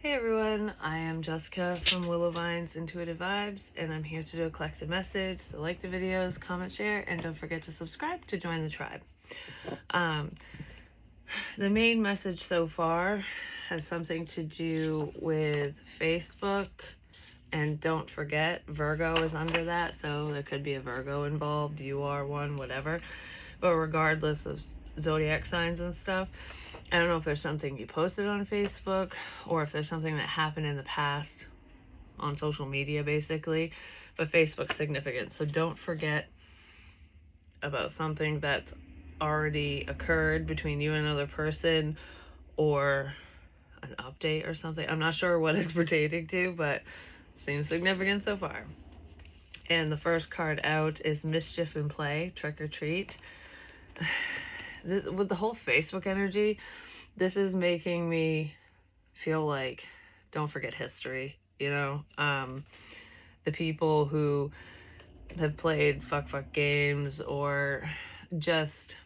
Hey everyone, I am Jessica from Willow Vine's Intuitive Vibes, and I'm here to do a collective message. So like the videos, comment, share, and don't forget to subscribe to join the tribe. The main message so far has something to do with Facebook, and don't forget, Virgo is under that, so there could be a Virgo involved, you are one, whatever. But regardless of zodiac signs and stuff, I don't know if there's something you posted on Facebook or if there's something that happened in the past on social media, basically, but Facebook's significant. So don't forget about something that's already occurred between you and another person, or an update or something. I'm not sure what it's pertaining to, but seems significant so far. And the first card out is Mischief in Play, Trick or Treat. With the whole Facebook energy, this is making me feel like don't forget history, you know? The people who have played fuck games or just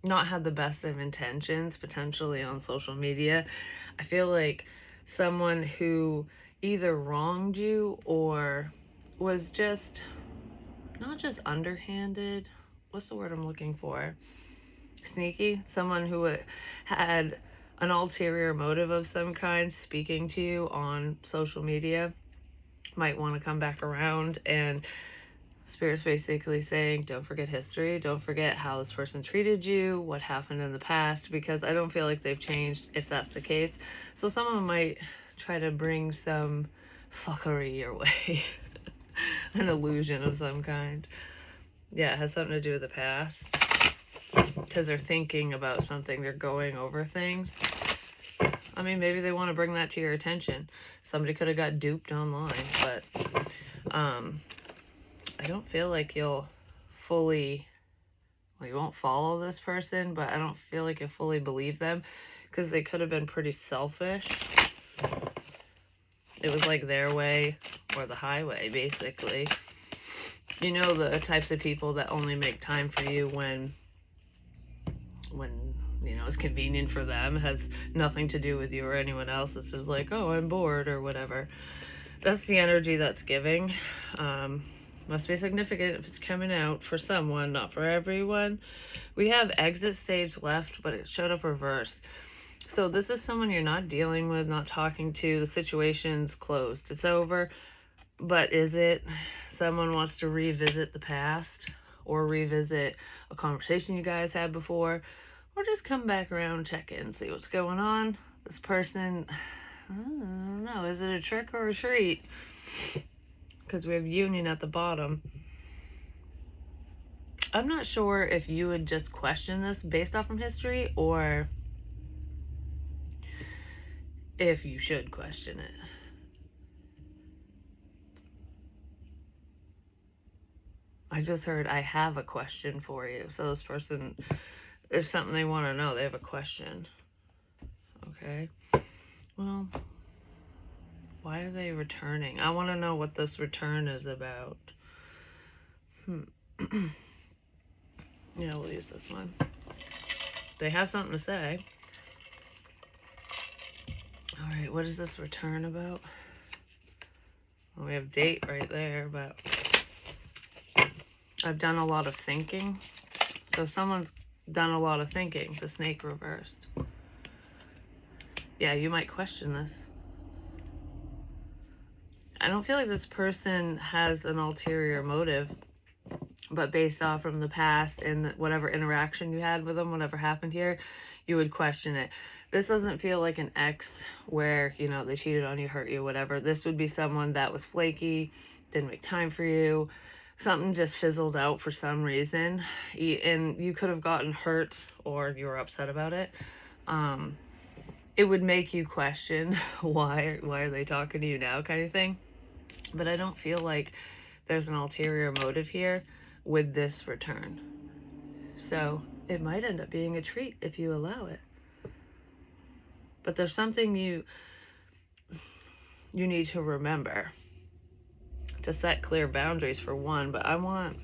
not had the best of intentions potentially on social media. I feel like someone who either wronged you or was just not just underhanded, what's the word I'm looking for? Sneaky, someone who had an ulterior motive of some kind speaking to you on social media might want to come back around, and Spirit's basically saying don't forget history, don't forget how this person treated you, what happened in the past, because I don't feel like they've changed if that's the case. So someone might try to bring some fuckery your way. An illusion of some kind. Yeah, it has something to do with the past, because they're thinking about something, they're going over things. I mean, maybe they want to bring that to your attention. Somebody could have got duped online, but I don't feel like you'll fully, well, you won't follow this person, but I don't feel like you fully believe them, because they could have been pretty selfish. It was like their way or the highway, basically. You know, the types of people that only make time for you when you know, it's convenient for them, has nothing to do with you or anyone else. It's just like, oh, I'm bored or whatever. That's the energy that's giving. Must be significant if it's coming out for someone, not for everyone. We have exit stage left, but it showed up reversed. So this is someone you're not dealing with, not talking to. The situation's closed. It's over. But is it someone wants to revisit the past or revisit a conversation you guys had before, or just come back around, check in, see what's going on? This person, I don't know, is it a trick or a treat? Because we have union at the bottom. I'm not sure if you would just question this based off from history, or if you should question it. I just heard, I have a question for you. So this person, there's something they want to know. They have a question. Okay. Well, why are they returning? I want to know what this return is about. Yeah, we'll use this one. They have something to say. All right, what is this return about? Well, we have date right there, but I've done a lot of thinking. So someone's done a lot of thinking. The snake reversed. Yeah, you might question this. I don't feel like this person has an ulterior motive, but based off from the past and whatever interaction you had with them, whatever happened here, you would question it. This doesn't feel like an ex where, you know, they cheated on you, hurt you, whatever. This would be someone that was flaky, didn't make time for you, something just fizzled out for some reason, and you could have gotten hurt or you were upset about it. It would make you question why are they talking to you now, kind of thing. But I don't feel like there's an ulterior motive here with this return. So it might end up being a treat if you allow it. But there's something you need to remember to set clear boundaries, for one. But I want,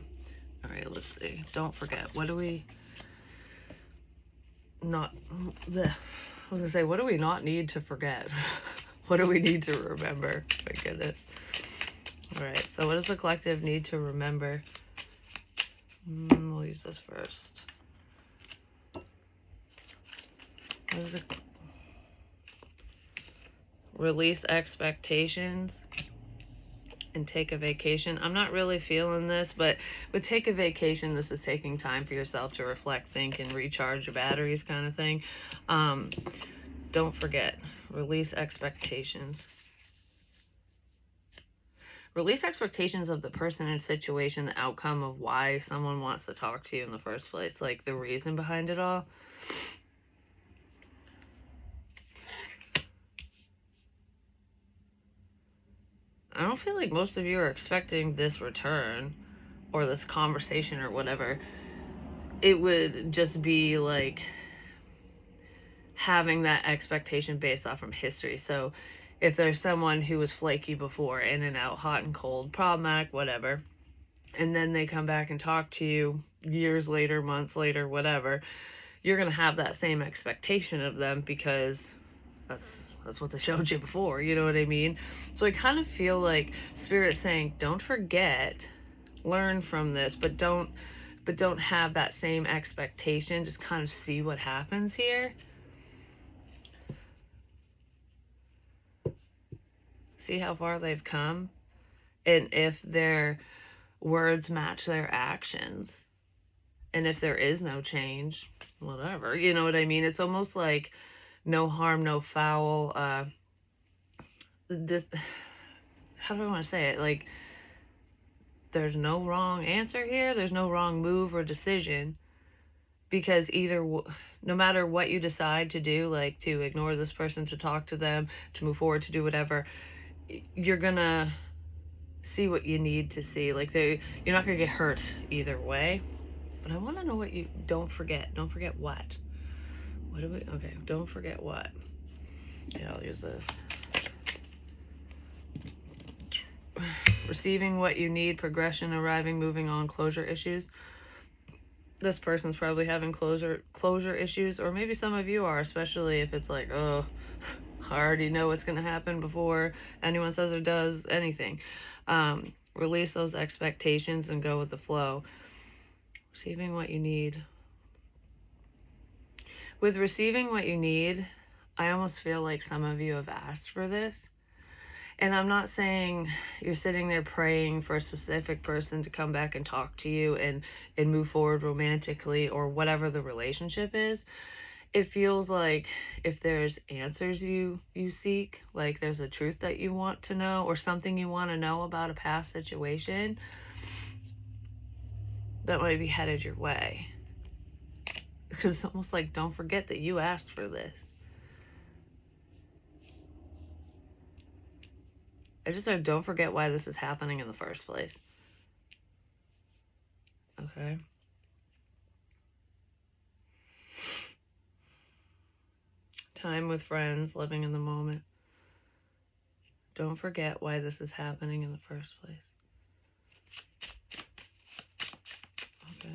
all right, let's see. Don't forget, what do we not, I was gonna say, what do we not need to forget? What do we need to remember? My goodness. All right, so what does the collective need to remember? We'll use this first. What is it? Release expectations and take a vacation. I'm not really feeling this, but with take a vacation, this is taking time for yourself to reflect, think, and recharge your batteries kind of thing. Don't forget, release expectations. Release expectations of the person and situation, the outcome of why someone wants to talk to you in the first place, like the reason behind it all. I don't feel like most of you are expecting this return or this conversation or whatever. It would just be like having that expectation based off from history. So if there's someone who was flaky before, in and out, hot and cold, problematic, whatever, and then they come back and talk to you years later, months later, whatever, you're going to have that same expectation of them because that's what they showed you before, you know what I mean? So I kind of feel like Spirit's saying, don't forget, learn from this, but don't have that same expectation. Just kind of see what happens here. See how far they've come, and if their words match their actions, and if there is no change, whatever, you know what I mean? It's almost like no harm, no foul. This, how do I want to say it? Like, there's no wrong answer here. There's no wrong move or decision, because no matter what you decide to do, like to ignore this person, to talk to them, to move forward, to do whatever, you're gonna see what you need to see. Like, you're not gonna get hurt either way. But I want to know what you don't forget. Don't forget what. What do we? Okay, don't forget what. Yeah, I'll use this. Receiving what you need, progression, arriving, moving on, closure issues. This person's probably having closure issues, or maybe some of you are, especially if it's like, oh, I already know what's going to happen before anyone says or does anything. Release those expectations and go with the flow. Receiving what you need. With receiving what you need, I almost feel like some of you have asked for this. And I'm not saying you're sitting there praying for a specific person to come back and talk to you and move forward romantically or whatever the relationship is. It feels like if there's answers you seek, like there's a truth that you want to know or something you want to know about a past situation, that might be headed your way. Because it's almost like, don't forget that you asked for this. I just said, don't forget why this is happening in the first place. Okay. Time with friends, living in the moment. Don't forget why this is happening in the first place. Okay.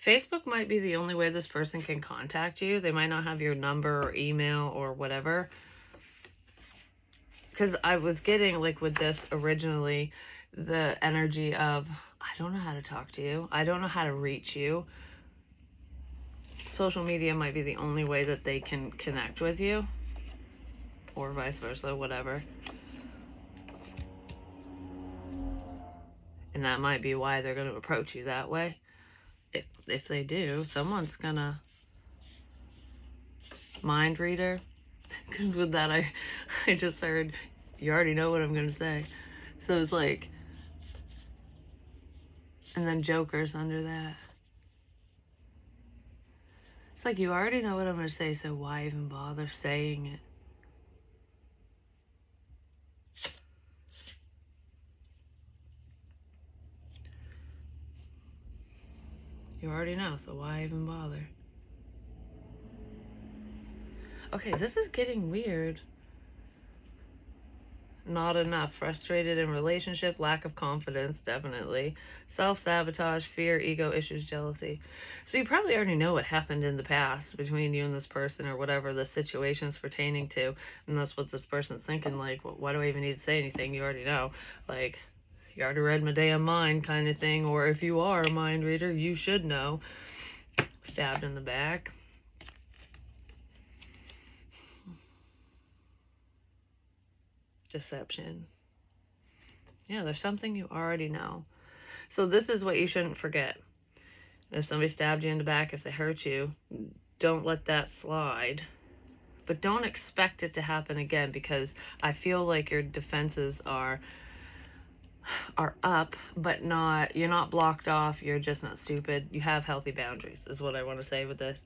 Facebook might be the only way this person can contact you. They might not have your number or email or whatever. Because I was getting, like, with this originally, the energy of, I don't know how to talk to you. I don't know how to reach you. Social media might be the only way that they can connect with you. Or vice versa, whatever. And that might be why they're going to approach you that way. If they do, someone's going to mind reader. Because with that, I just heard, you already know what I'm going to say. So it's like, and then jokers under that. It's like, you already know what I'm going to say, so why even bother saying it? You already know, so why even bother? Okay, this is getting weird. not enough, frustrated in relationship, lack of confidence, definitely, self-sabotage, fear, ego issues, jealousy. So you probably already know what happened in the past between you and this person, or whatever the situation's pertaining to, and that's what this person's thinking, like, well, why do I even need to say anything? You already know. Like, you already read my damn mind, kind of thing. Or if you are a mind reader, you should know. Stabbed in the back. Deception. Yeah, there's something you already know. So this is what you shouldn't forget. If somebody stabbed you in the back, if they hurt you, don't let that slide. But don't expect it to happen again, because I feel like your defenses are up, but not, you're not blocked off, you're just not stupid. You have healthy boundaries, is what I want to say with this.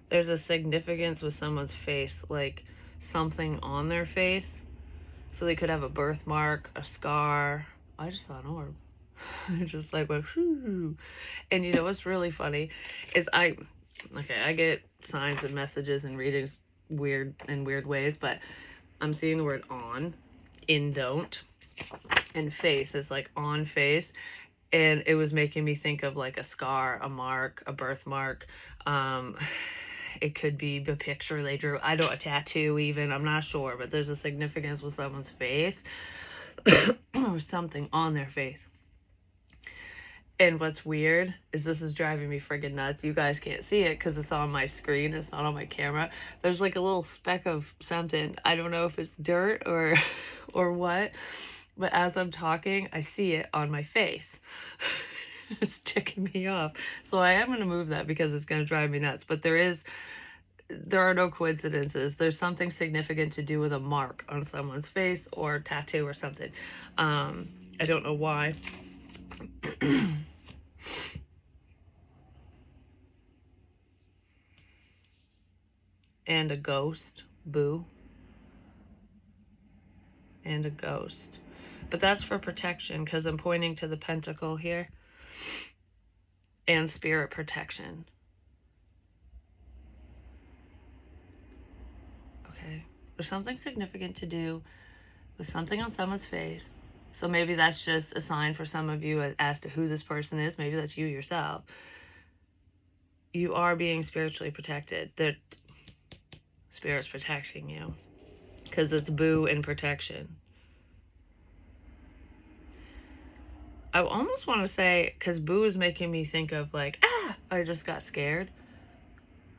There's a significance with someone's face, like something on their face. So they could have a birthmark, a scar. I just saw an orb. I just like went, whoo. And you know what's really funny is I get signs and messages and readings in weird ways, but I'm seeing the word on, in don't, and face is like on face. And it was making me think of like a scar, a mark, a birthmark. It could be the picture they drew. I don't, a tattoo even, I'm not sure, but there's a significance with someone's face or something on their face. And what's weird is this is driving me friggin' nuts. You guys can't see it because it's on my screen. It's not on my camera. There's like a little speck of something. I don't know if it's dirt or what, but as I'm talking, I see it on my face. It's ticking me off. So I am going to move that because it's going to drive me nuts. But there are no coincidences. There's something significant to do with a mark on someone's face or tattoo or something. I don't know why. And a ghost. Boo. And a ghost. But that's for protection, because I'm pointing to the pentacle here. And spirit protection. Okay. There's something significant to do with something on someone's face. So maybe that's just a sign for some of you as to who this person is. Maybe that's you yourself. You are being spiritually protected. The spirit's protecting you. Because it's boo and protection. I almost want to say, because boo is making me think of like, I just got scared.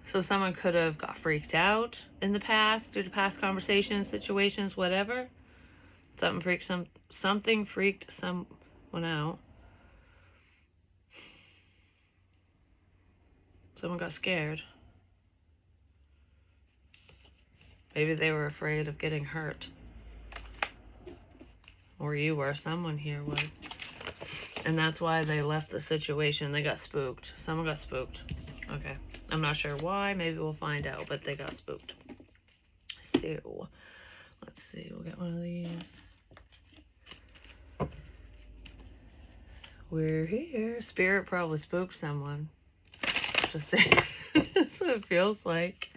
So someone could have got freaked out in the past due to past conversations, situations, whatever. Something freaked someone out. Someone got scared. Maybe they were afraid of getting hurt. Or you were, someone here was. And that's why they left the situation. They got spooked. Someone got spooked. Okay. I'm not sure why. Maybe we'll find out, but they got spooked. So, let's see. We'll get one of these. We're here. Spirit probably spooked someone. Just saying. That's what it feels like.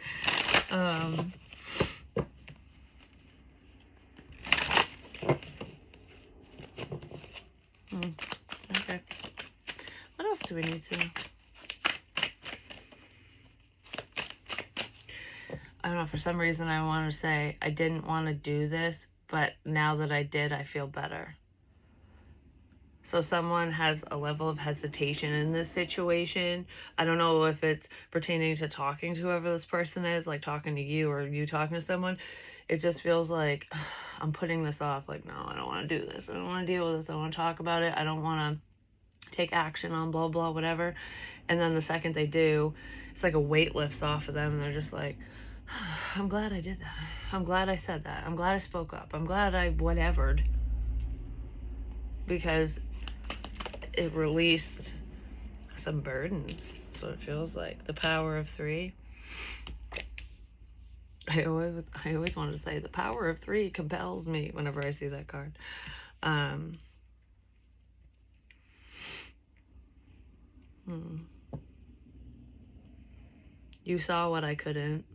Okay. What else do we need to know? I don't know, for some reason I want to say I didn't want to do this, but now that I did, I feel better. So someone has a level of hesitation in this situation. I don't know if it's pertaining to talking to whoever this person is, like talking to you or you talking to someone. It just feels like I'm putting this off. Like, no, I don't want to do this. I don't want to deal with this. I don't want to talk about it. I don't want to take action on blah, blah, whatever. And then the second they do, it's like a weight lifts off of them and they're just like, I'm glad I did that. I'm glad I said that. I'm glad I spoke up. I'm glad I whatevered. Because it released some burdens. That's what it feels like. The power of 3. I always wanted to say the power of 3 compels me whenever I see that card. You saw what I couldn't.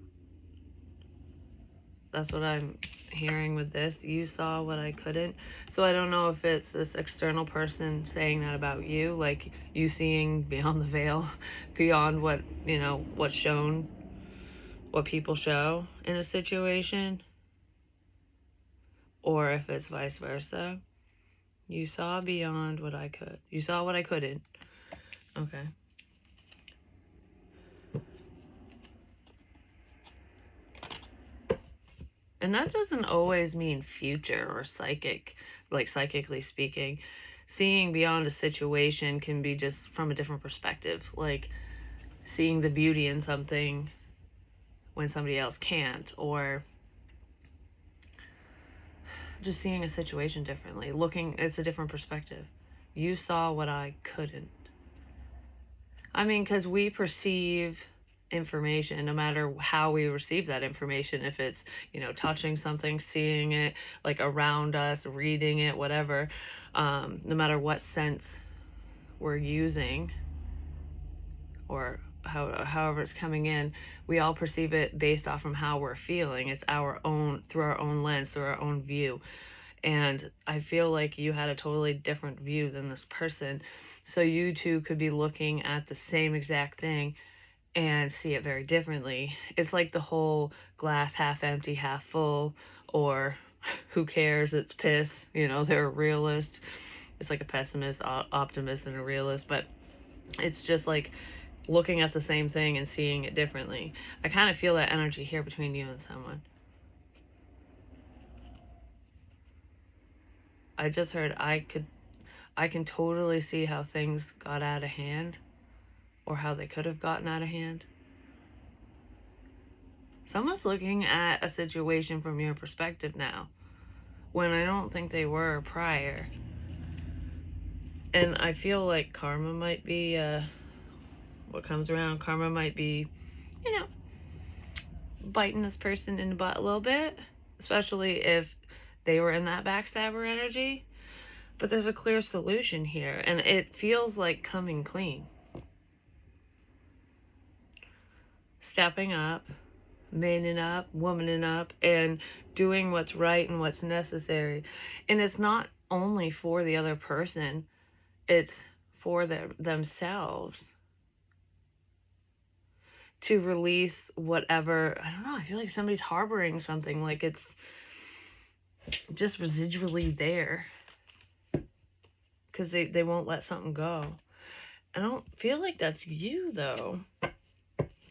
That's what I'm hearing with this. You saw what I couldn't. So I don't know if it's this external person saying that about you, like you seeing beyond the veil, beyond what, what's shown, what people show in a situation, or if it's vice versa. You saw beyond what I could. You saw what I couldn't. Okay. And that doesn't always mean future or psychic, like psychically speaking. Seeing beyond a situation can be just from a different perspective, like seeing the beauty in something when somebody else can't, or just seeing a situation differently. It's a different perspective. You saw what I couldn't. I mean, because we perceive information no matter how we receive that information, if it's touching something, seeing it like around us, reading it, whatever, no matter what sense we're using or however it's coming in, we all perceive it based off from how we're feeling. It's our own, through our own lens, through our own view. And I feel like you had a totally different view than this person, so you two could be looking at the same exact thing and see it very differently. It's like the whole glass half empty, half full, or who cares, it's piss. They're a realist. It's like a pessimist, optimist, and a realist, but it's just like looking at the same thing and seeing it differently. I kind of feel that energy here between you and someone. I just heard I can totally see how things got out of hand, or how they could have gotten out of hand. Someone's looking at a situation from your perspective now, when I don't think they were prior. And I feel like karma might be what comes around. Karma might be, biting this person in the butt a little bit, especially if they were in that backstabber energy. But there's a clear solution here, and it feels like coming clean. Stepping up, manning up, womaning up, and doing what's right and what's necessary. And it's not only for the other person, it's for themselves to release whatever. I don't know, I feel like somebody's harboring something, like it's just residually there because they won't let something go. I don't feel like that's you, though.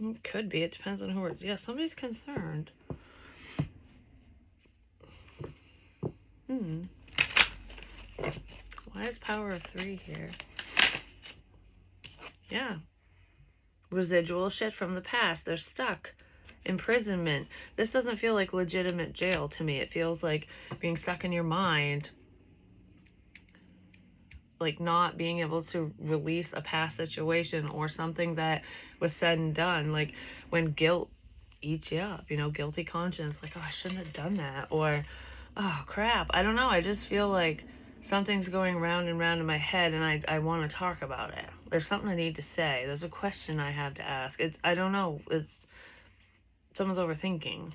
It could be. It depends on who we're... Yeah, somebody's concerned. Why is power of 3 here? Yeah. Residual shit from the past. They're stuck. Imprisonment. This doesn't feel like legitimate jail to me. It feels like being stuck in your mind. Like not being able to release a past situation or something that was said and done. Like when guilt eats you up, guilty conscience. Like, oh, I shouldn't have done that. Or, oh, crap. I don't know. I just feel like something's going round and round in my head, and I want to talk about it. There's something I need to say. There's a question I have to ask. I don't know. It's someone's overthinking.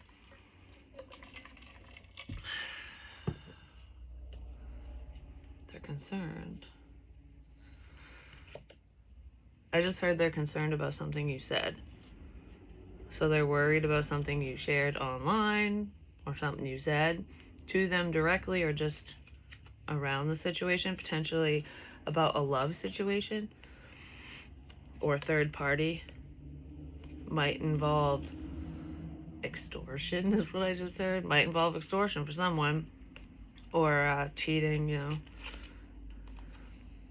They're concerned. I just heard they're concerned about something you said. So they're worried about something you shared online, or something you said to them directly, or just around the situation, potentially about a love situation or third party. Might involve extortion, is what I just heard. Might involve extortion for someone, or cheating,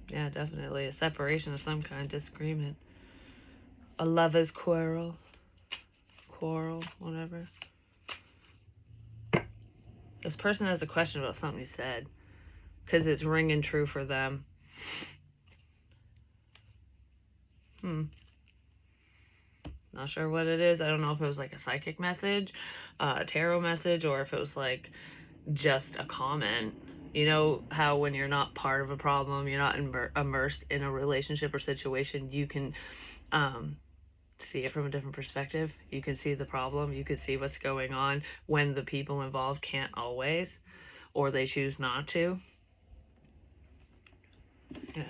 Yeah, definitely a separation of some kind, disagreement, a lover's quarrel, whatever. This person has a question about something you said, because it's ringing true for them. Not sure what it is. I don't know if it was like a psychic message, a tarot message, or if it was like just a comment. You know how when you're not part of a problem, you're not immersed in a relationship or situation, you can see it from a different perspective. You can see the problem. You can see what's going on when the people involved can't always, or they choose not to. Yeah.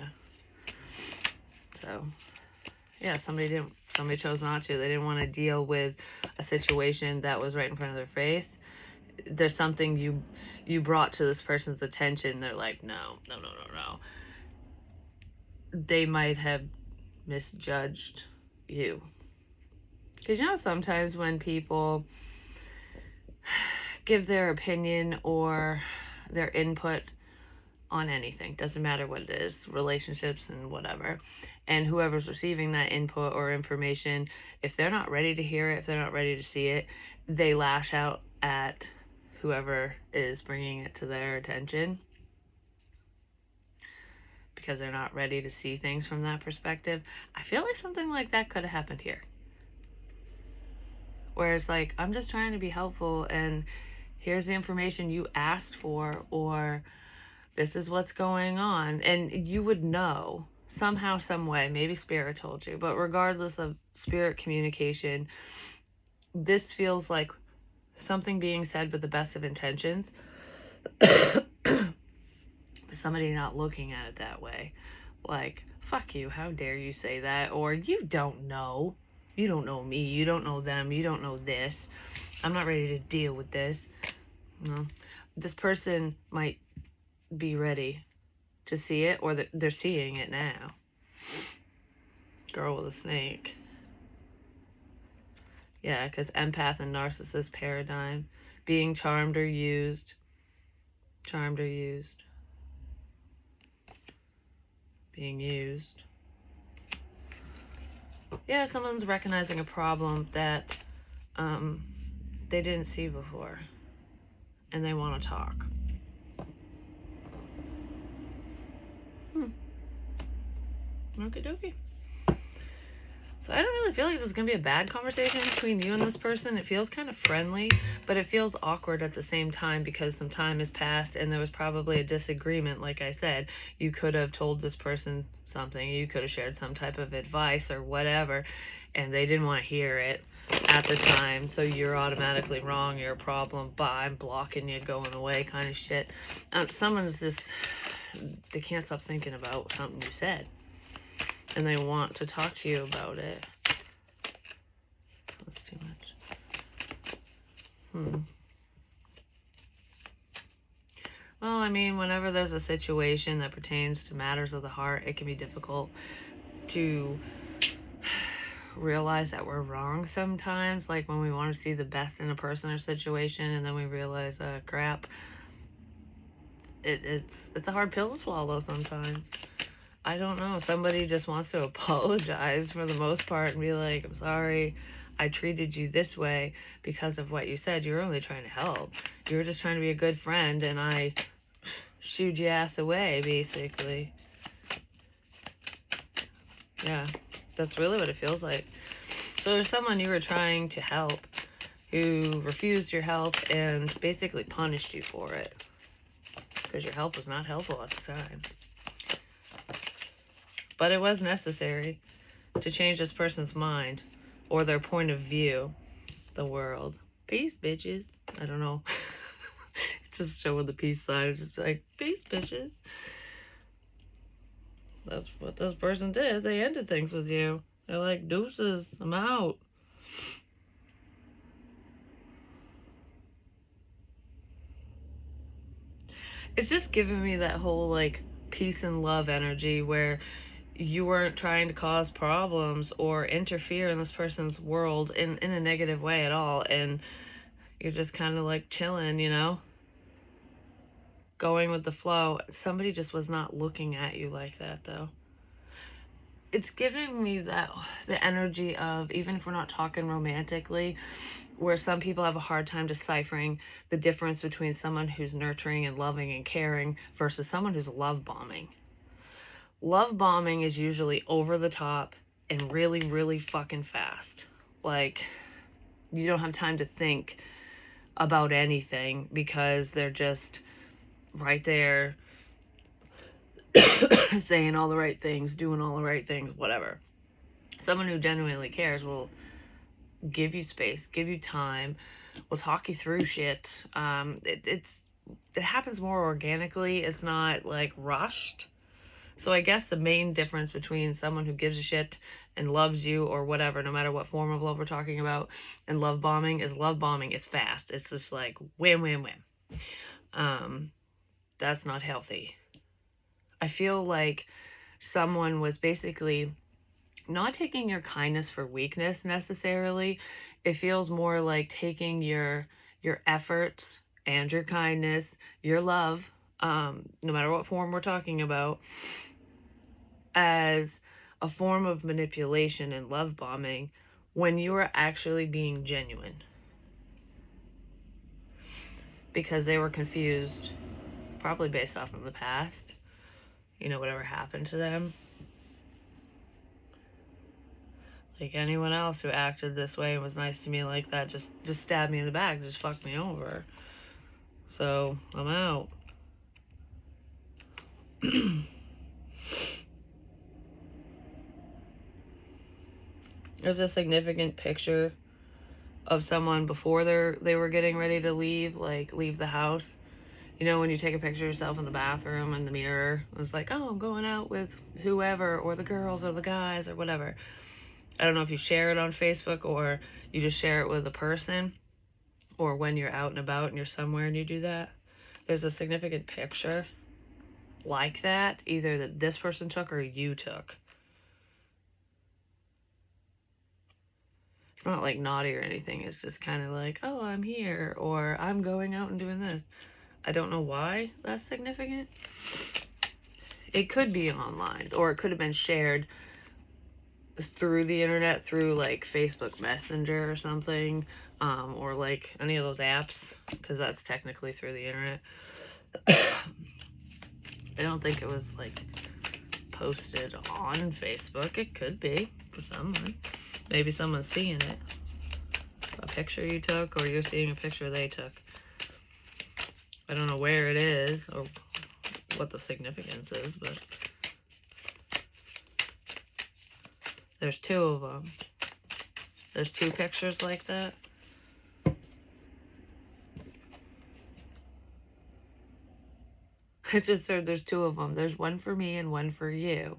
So, yeah, somebody chose not to. They didn't want to deal with a situation that was right in front of their face. There's something you brought to this person's attention. They're like, no. They might have misjudged you. Because sometimes when people give their opinion or their input on anything, doesn't matter what it is, relationships and whatever, and whoever's receiving that input or information, if they're not ready to hear it, if they're not ready to see it, they lash out at whoever is bringing it to their attention because they're not ready to see things from that perspective. I feel like something like that could have happened here, where it's like, I'm just trying to be helpful and here's the information you asked for, or this is what's going on. And you would know somehow, some way, maybe spirit told you, but regardless of spirit communication, this feels like something being said with the best of intentions, but somebody not looking at it that way. Like, fuck you, how dare you say that? Or you don't know me, you don't know them, you don't know this, I'm not ready to deal with this. No, this person might be ready to see it, or they're seeing it now. Girl with a snake. Yeah, because empath and narcissist paradigm, being charmed or used, being used. Yeah, someone's recognizing a problem that they didn't see before, and they want to talk. Okie dokie. So I don't really feel like this is going to be a bad conversation between you and this person. It feels kind of friendly, but it feels awkward at the same time because some time has passed and there was probably a disagreement. Like I said, you could have told this person something, you could have shared some type of advice or whatever, and they didn't want to hear it at the time, so you're automatically wrong, you're a problem, bye, I'm blocking you, going away kind of shit. Someone's just, they can't stop thinking about something you said, and they want to talk to you about it. That's too much. Well, I mean, whenever there's a situation that pertains to matters of the heart, it can be difficult to realize that we're wrong sometimes. Like when we want to see the best in a person or situation, and then we realize, crap, it's a hard pill to swallow sometimes. I don't know. Somebody just wants to apologize for the most part and be like, I'm sorry, I treated you this way because of what you said. You're only trying to help. You were just trying to be a good friend, and I shooed your ass away, basically. Yeah, that's really what it feels like. So there's someone you were trying to help who refused your help and basically punished you for it because your help was not helpful at the time. But it was necessary to change this person's mind or their point of view, the world. Peace, bitches. I don't know. It's just showing the peace sign. It's just like, peace, bitches. That's what this person did. They ended things with you. They're like, deuces, I'm out. It's just giving me that whole, like, peace and love energy where you weren't trying to cause problems or interfere in this person's world in a negative way at all, and you're just kind of like chilling, going with the flow. Somebody just was not looking at you like that, though. It's giving me that the energy of, even if we're not talking romantically, where some people have a hard time deciphering the difference between someone who's nurturing and loving and caring versus someone who's love bombing. Love bombing is usually over the top and really, really fucking fast. Like, you don't have time to think about anything because they're just right there saying all the right things, doing all the right things, whatever. Someone who genuinely cares will give you space, give you time, will talk you through shit. It happens more organically. It's not like rushed. So I guess the main difference between someone who gives a shit and loves you or whatever, no matter what form of love we're talking about, and love bombing is love bombing. It's fast. It's just like wham, wham, wham. That's not healthy. I feel like someone was basically not taking your kindness for weakness necessarily. It feels more like taking your efforts and your kindness, your love, no matter what form we're talking about, as a form of manipulation and love bombing when you are actually being genuine. Because they were confused, probably based off of the past, whatever happened to them. Like anyone else who acted this way and was nice to me like that, just stabbed me in the back, just fucked me over. So I'm out. There's a significant picture of someone before they were getting ready to leave, like leave the house. When you take a picture of yourself in the bathroom in the mirror, it's like, oh, I'm going out with whoever, or the girls or the guys or whatever. I don't know if you share it on Facebook or you just share it with a person, or when you're out and about and you're somewhere and you do that. There's a significant picture like that, either that this person took or you took. It's not like naughty or anything. It's just kind of like, oh, I'm here, or I'm going out and doing this. I don't know why that's significant. It could be online, or it could have been shared through the internet, through like Facebook Messenger or something, or like any of those apps, because that's technically through the internet. I don't think it was like posted on Facebook. It could be for someone. Maybe someone's seeing it. A picture you took, or you're seeing a picture they took. I don't know where it is or what the significance is, but there's two of them. There's two pictures like that. I just heard there's two of them. There's one for me and one for you.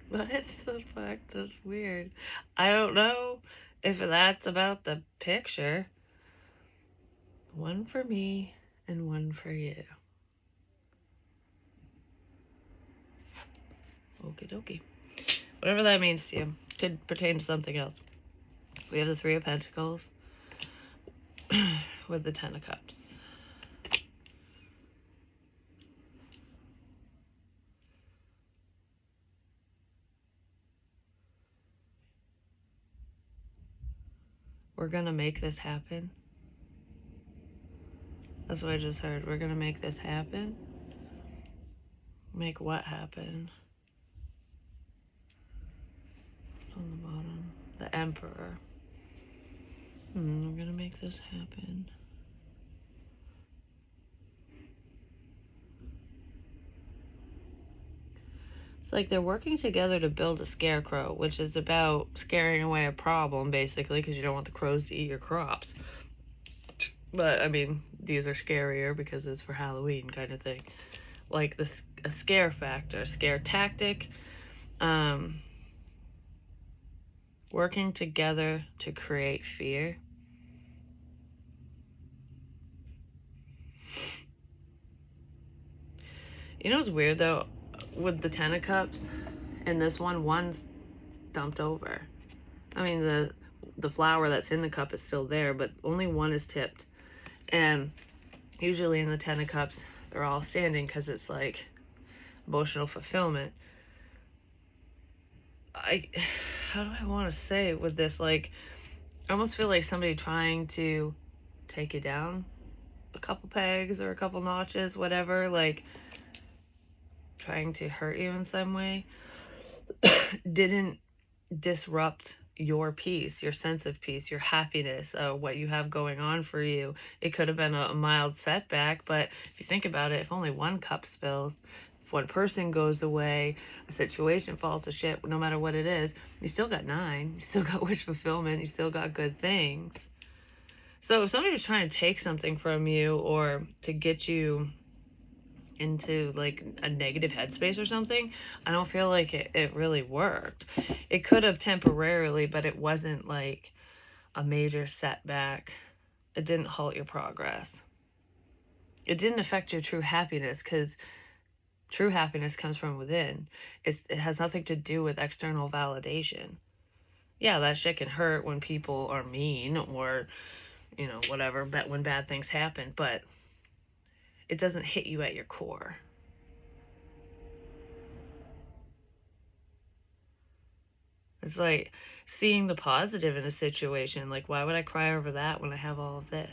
What the fuck? That's weird. I don't know if that's about the picture. One for me and one for you. Okie dokie. Whatever that means to you. Could pertain to something else. We have the Three of Pentacles with the Ten of Cups. We're gonna make this happen. That's what I just heard. We're gonna make this happen. Make what happen? It's on the bottom. The Emperor. We're gonna make this happen. It's like they're working together to build a scarecrow, which is about scaring away a problem, basically, because you don't want the crows to eat your crops. But, I mean, these are scarier because it's for Halloween kind of thing. Like a scare factor, a scare tactic. Working together to create fear. You know what's weird, though? With the Ten of Cups and this one's dumped over. I mean, the flower that's in the cup is still there, but only one is tipped. And usually in the Ten of Cups, they're all standing because it's like emotional fulfillment. How do I want to say with this? Like, I almost feel like somebody trying to take you down a couple pegs or a couple notches, whatever, like trying to hurt you in some way, didn't disrupt your peace, your sense of peace, your happiness, what you have going on for you. It could have been a mild setback, but if you think about it, if only one cup spills, one person goes away, a situation falls to shit, no matter what it is, you still got 9. You still got wish fulfillment. You still got good things. So if somebody was trying to take something from you or to get you into like a negative headspace or something, I don't feel like it really worked. It could have temporarily, but it wasn't like a major setback. It didn't halt your progress. It didn't affect your true happiness, because true happiness comes from within. It has nothing to do with external validation. Yeah, that shit can hurt when people are mean or, whatever, but when bad things happen, but it doesn't hit you at your core. It's like seeing the positive in a situation. Like, why would I cry over that when I have all of this?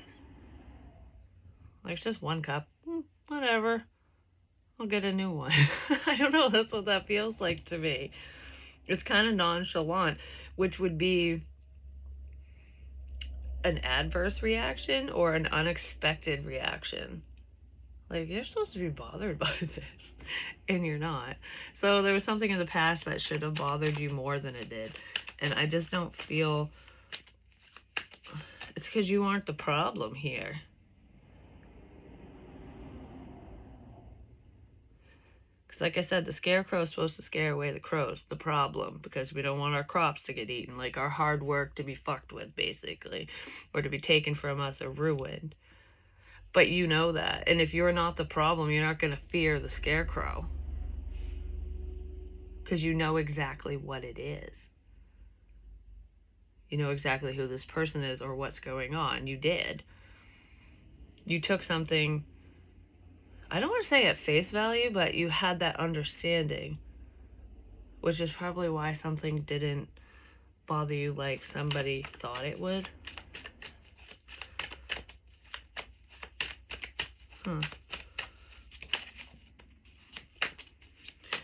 Like, it's just one cup. Whatever. I'll get a new one. I don't know. That's what that feels like to me. It's kind of nonchalant, which would be an adverse reaction or an unexpected reaction. Like, you're supposed to be bothered by this, and you're not. So there was something in the past that should have bothered you more than it did. And I just don't feel it's because you aren't the problem here. Because like I said, the scarecrow is supposed to scare away the crows, the problem, because we don't want our crops to get eaten, like our hard work to be fucked with, basically, or to be taken from us or ruined. But you know that. And if you're not the problem, you're not going to fear the scarecrow. Because you know exactly what it is. You know exactly who this person is or what's going on. You did. You took something, I don't want to say at face value, but you had that understanding. Which is probably why something didn't bother you like somebody thought it would.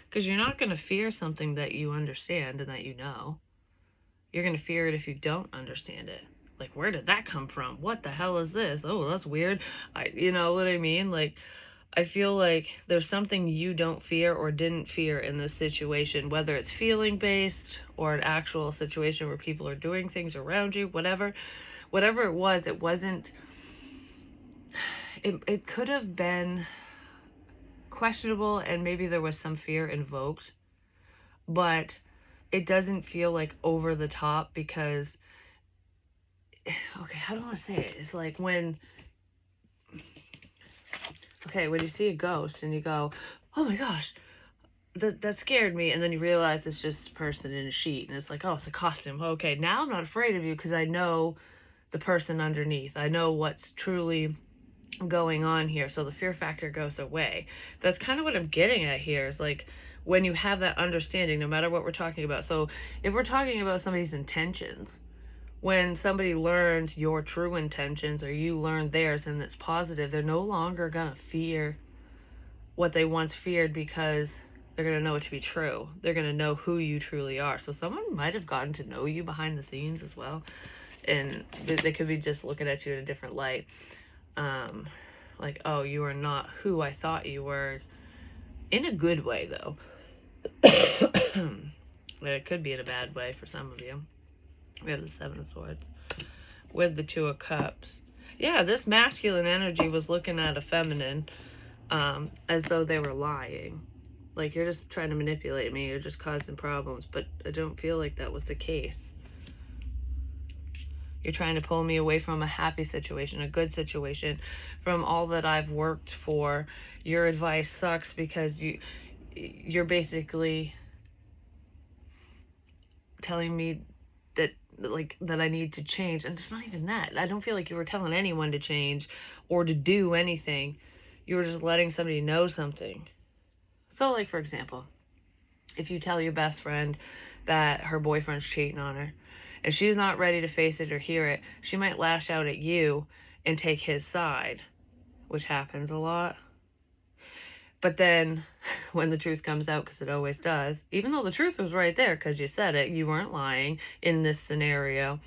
Because you're not going to fear something that you understand and that you know. You're going to fear it if you don't understand it. Like, where did that come from? What the hell is this? Oh, that's weird. You know what I mean? Like, I feel like there's something you don't fear or didn't fear in this situation, whether it's feeling based or an actual situation where people are doing things around you, whatever it was, it wasn't, it could have been questionable and maybe there was some fear invoked, but it doesn't feel like over the top because, okay, how do I want to say it? It's like when you see a ghost and you go, oh my gosh, that scared me, and then you realize it's just a person in a sheet, and it's like, oh, it's a costume. Okay, now I'm not afraid of you because I know the person underneath. I know what's truly going on here, so the fear factor goes away. That's kind of what I'm getting at here, is like when you have that understanding, no matter what we're talking about. So if we're talking about somebody's intentions, when somebody learns your true intentions or you learn theirs and it's positive, they're no longer gonna fear what they once feared because they're going to know it to be true. They're going to know who you truly are. So someone might have gotten to know you behind the scenes as well. And they could be just looking at you in a different light. Like, oh, you are not who I thought you were. In a good way, though. It could be in a bad way for some of you. We have the 7 of Swords with the 2 of Cups. Yeah, this masculine energy was looking at a feminine as though they were lying. Like, you're just trying to manipulate me, you're just causing problems, but I don't feel like that was the case. You're trying to pull me away from a happy situation, a good situation, from all that I've worked for. Your advice sucks because you're basically telling me that I need to change, and it's not even that. I don't feel like you were telling anyone to change or to do anything. You were just letting somebody know something. So, like, for example, if you tell your best friend that her boyfriend's cheating on her and she's not ready to face it or hear it, she might lash out at you and take his side, which happens a lot. But then when the truth comes out, because it always does, even though the truth was right there because you said it, you weren't lying in this scenario,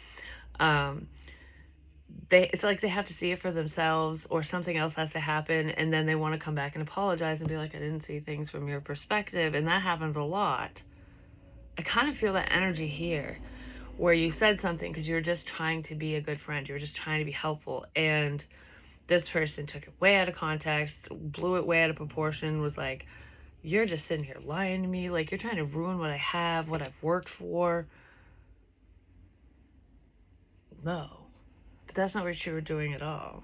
it's like they have to see it for themselves, or something else has to happen, and then they want to come back and apologize and be like, I didn't see things from your perspective. And that happens a lot. I kind of feel that energy here, where you said something because you were just trying to be a good friend, you were just trying to be helpful, and this person took it way out of context, blew it way out of proportion, was like, you're just sitting here lying to me, like you're trying to ruin what I have, what I've worked for. No, but that's not what you were doing at all.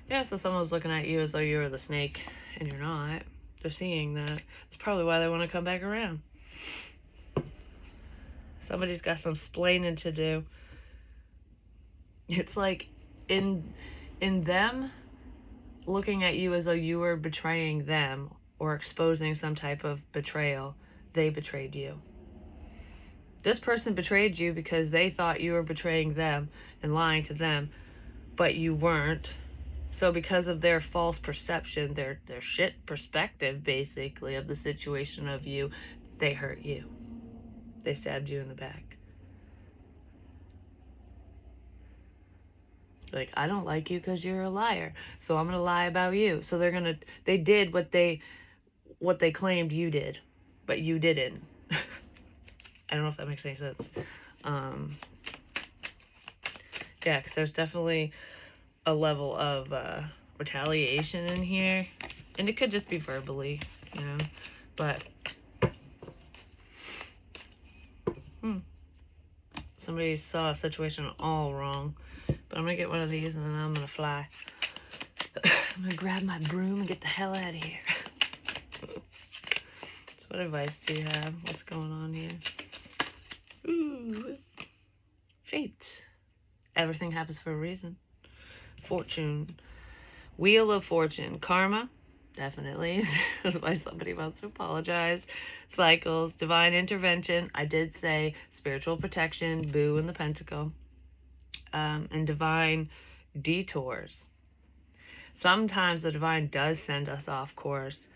Yeah, so someone was looking at you as though you were the snake, and you're not. They're seeing that. That's probably why they want to come back around. Somebody's got some splaining to do. It's like in them looking at you as though you were betraying them or exposing some type of betrayal, they betrayed you. This person betrayed you because they thought you were betraying them and lying to them, but you weren't. So because of their false perception, their shit perspective, basically, of the situation of you, they hurt you. They stabbed you in the back. Like, I don't like you because you're a liar, so I'm gonna lie about you. So they did what they claimed you did, but you didn't. I don't know if that makes any sense. Yeah, because there's definitely a level of retaliation in here, and it could just be verbally, you know, but somebody saw a situation all wrong. But I'm gonna get one of these and then I'm gonna fly. I'm gonna grab my broom and get the hell out of here. So what advice do you have? What's going on here? Ooh. Fate. Everything happens for a reason. Fortune. Wheel of Fortune. Karma. Definitely. That's why somebody wants to apologize. Cycles. Divine intervention. I did say spiritual protection. Boo in the pentacle. And divine detours. Sometimes the divine does send us off course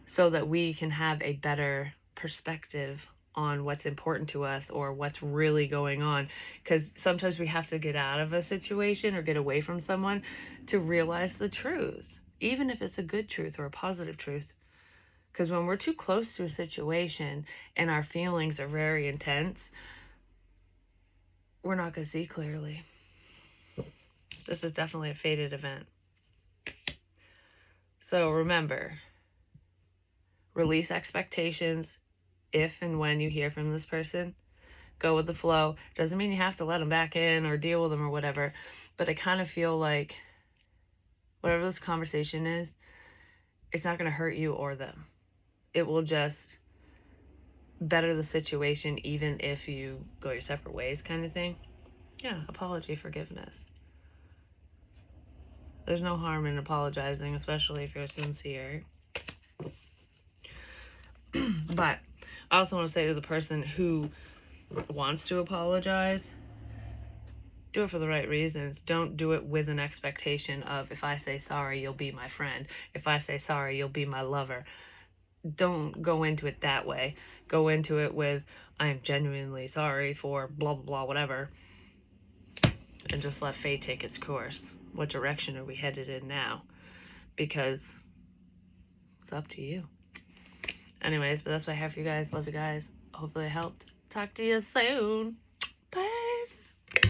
so that we can have a better perspective on what's important to us or what's really going on. Because sometimes we have to get out of a situation or get away from someone to realize the truth, even if it's a good truth or a positive truth. Because when we're too close to a situation and our feelings are very intense, we're not going to see clearly. This is definitely a fated event. So remember, release expectations if and when you hear from this person. Go with the flow. Doesn't mean you have to let them back in or deal with them or whatever, but I kind of feel like whatever this conversation is, it's not going to hurt you or them. It will just better the situation even if you go your separate ways, kind of thing. Yeah, apology, forgiveness. There's no harm in apologizing, especially if you're sincere. But I also want to say to the person who wants to apologize, do it for the right reasons. Don't do it with an expectation of, if I say sorry, you'll be my friend. If I say sorry, you'll be my lover. Don't go into it that way. Go into it with, I am genuinely sorry for blah, blah, blah, whatever. And just let fate take its course. What direction are we headed in now? Because it's up to you. Anyways, but that's what I have for you guys. Love you guys. Hopefully it helped. Talk to you soon.